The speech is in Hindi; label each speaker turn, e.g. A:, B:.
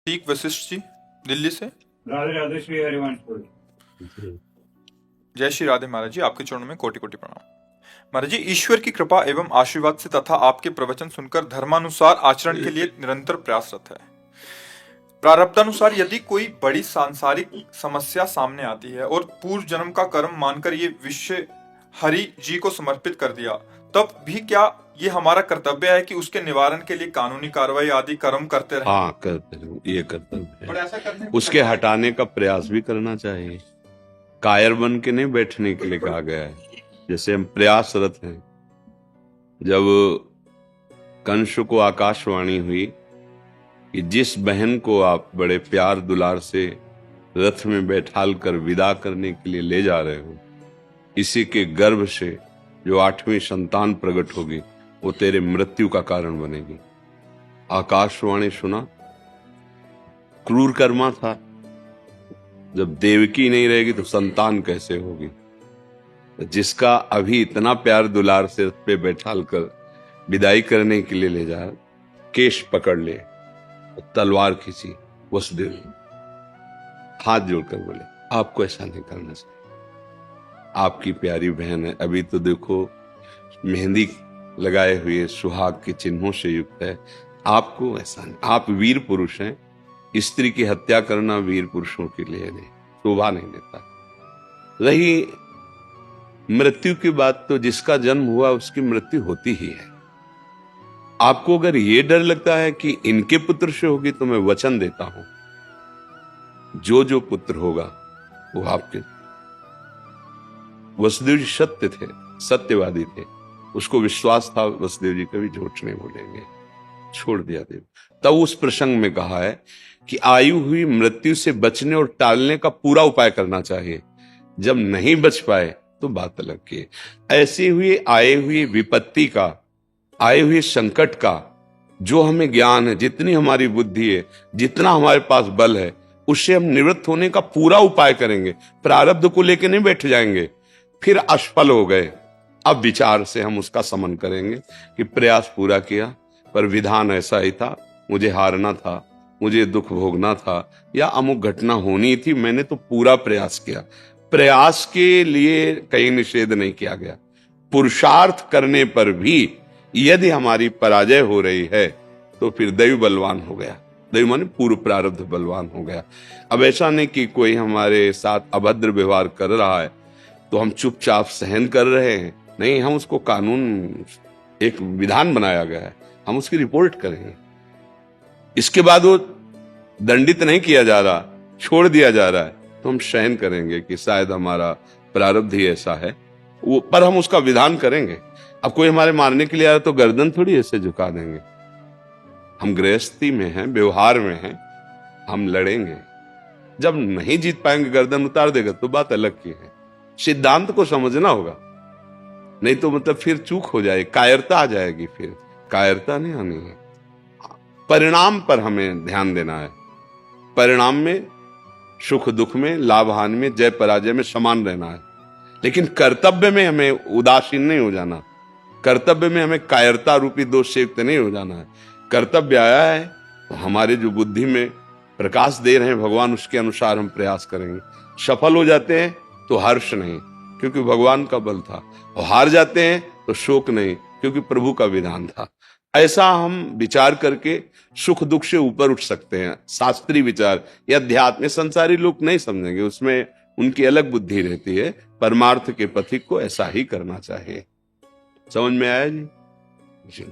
A: ठीक वशिष्ठ जी दिल्ली से।
B: राधे राधे श्री हरिवंश।
A: जय श्री राधे महाराज जी, आपके चरणों में कोटि कोटि प्रणाम। महाराज जी, ईश्वर की कृपा एवं आशीर्वाद से तथा आपके प्रवचन सुनकर धर्मानुसार आचरण के लिए निरंतर प्रयासरत है। प्रारब्धानुसार यदि कोई बड़ी सांसारिक समस्या सामने आती है और पूर्व जन्म का कर्म मानकर ये विषय हरि जी को समर्पित कर दिया, तब भी क्या ये हमारा कर्तव्य है कि उसके निवारण के लिए कानूनी कार्रवाई आदि कर्म करते रहे?
C: हाँ, करते रहो, ये कर्तव्य
A: और
C: है।
A: ऐसा करने
C: उसके हटाने का प्रयास भी करना चाहिए। कायर बन के नहीं बैठने के लिए कहा गया है। जैसे हम प्रयासरत हैं। जब कंस को आकाशवाणी हुई कि जिस बहन को आप बड़े प्यार दुलार से रथ में बैठाल कर विदा करने के लिए ले जा रहे हो, इसी के गर्भ से जो 8वीं संतान प्रकट होगी वो तेरे मृत्यु का कारण बनेगी। आकाशवाणी सुना, क्रूर कर्मा था। जब देवकी नहीं रहेगी तो संतान कैसे होगी? जिसका अभी इतना प्यार दुलार से रथ पे बैठाल कर विदाई करने के लिए ले जा, केश पकड़ ले, तलवार खींची, वसुदेव हाथ जोड़कर बोले आपको ऐसा नहीं करना चाहिए। आपकी प्यारी बहन है, अभी तो देखो मेहंदी लगाए हुए सुहाग के चिन्हों से युक्त है, आपको ऐसा नहीं। आप वीर पुरुष हैं, स्त्री की हत्या करना वीर पुरुषों के लिए नहीं, शोभा नहीं देता। रही मृत्यु की बात, तो जिसका जन्म हुआ उसकी मृत्यु होती ही है। आपको अगर ये डर लगता है कि इनके पुत्र से होगी, तो मैं वचन देता हूं जो पुत्र होगा वो आपके। वसुदेव जी सत्य थे, सत्यवादी थे, उसको विश्वास था वसुदेव जी कभी झूठ नहीं बोलेंगे। छोड़ दिया देव। तब उस प्रसंग में कहा है कि आयु हुई मृत्यु से बचने और टालने का पूरा उपाय करना चाहिए। जब नहीं बच पाए तो बात अलग की। ऐसी हुई आए हुई विपत्ति का, आए हुए संकट का जो हमें ज्ञान है, जितनी हमारी बुद्धि है, जितना हमारे पास बल है, उससे हम निवृत्त होने का पूरा उपाय करेंगे। प्रारब्ध को लेकर नहीं बैठ जाएंगे फिर असफल हो गए। अब विचार से हम उसका समन करेंगे कि प्रयास पूरा किया पर विधान ऐसा ही था, मुझे हारना था, मुझे दुख भोगना था, या अमुक घटना होनी थी, मैंने तो पूरा प्रयास किया। प्रयास के लिए कहीं निषेध नहीं किया गया। पुरुषार्थ करने पर भी यदि हमारी पराजय हो रही है तो फिर दैव बलवान हो गया। दैव माने पूर्व प्रारब्ध बलवान हो गया। अब ऐसा नहीं कि कोई हमारे साथ अभद्र व्यवहार कर रहा है तो हम चुपचाप सहन कर रहे हैं, नहीं, हम उसको कानून, एक विधान बनाया गया है, हम उसकी रिपोर्ट करेंगे। इसके बाद वो दंडित नहीं किया जा रहा, छोड़ दिया जा रहा है, तो हम सहन करेंगे कि शायद हमारा प्रारब्ध ही ऐसा है, वो पर हम उसका विधान करेंगे। अब कोई हमारे मारने के लिए आया तो गर्दन थोड़ी ऐसे झुका देंगे। हम गृहस्थी में हैं, व्यवहार में हैं, हम लड़ेंगे। जब नहीं जीत पाएंगे, गर्दन उतार देगा तो बात अलग की है। सिद्धांत को समझना होगा, नहीं तो मतलब फिर चूक हो जाए, कायरता आ जाएगी। फिर कायरता नहीं आनी है। परिणाम पर हमें ध्यान देना है। परिणाम में, सुख दुख में, लाभ हानि में, जय पराजय में समान रहना है। लेकिन कर्तव्य में हमें उदासीन नहीं हो जाना। कर्तव्य में हमें कायरता रूपी दोष से युक्त नहीं हो जाना है। कर्तव्य आया है तो हमारे जो बुद्धि में प्रकाश दे रहे हैं भगवान, उसके अनुसार हम प्रयास करेंगे। सफल हो जाते हैं तो हर्ष नहीं, क्योंकि भगवान का बल था, और हार जाते हैं तो शोक नहीं, क्योंकि प्रभु का विधान था। ऐसा हम विचार करके सुख दुख से ऊपर उठ सकते हैं। शास्त्रीय विचार या अध्यात्म संसारी लोग नहीं समझेंगे, उसमें उनकी अलग बुद्धि रहती है। परमार्थ के पथिक को ऐसा ही करना चाहिए। समझ में आया जी?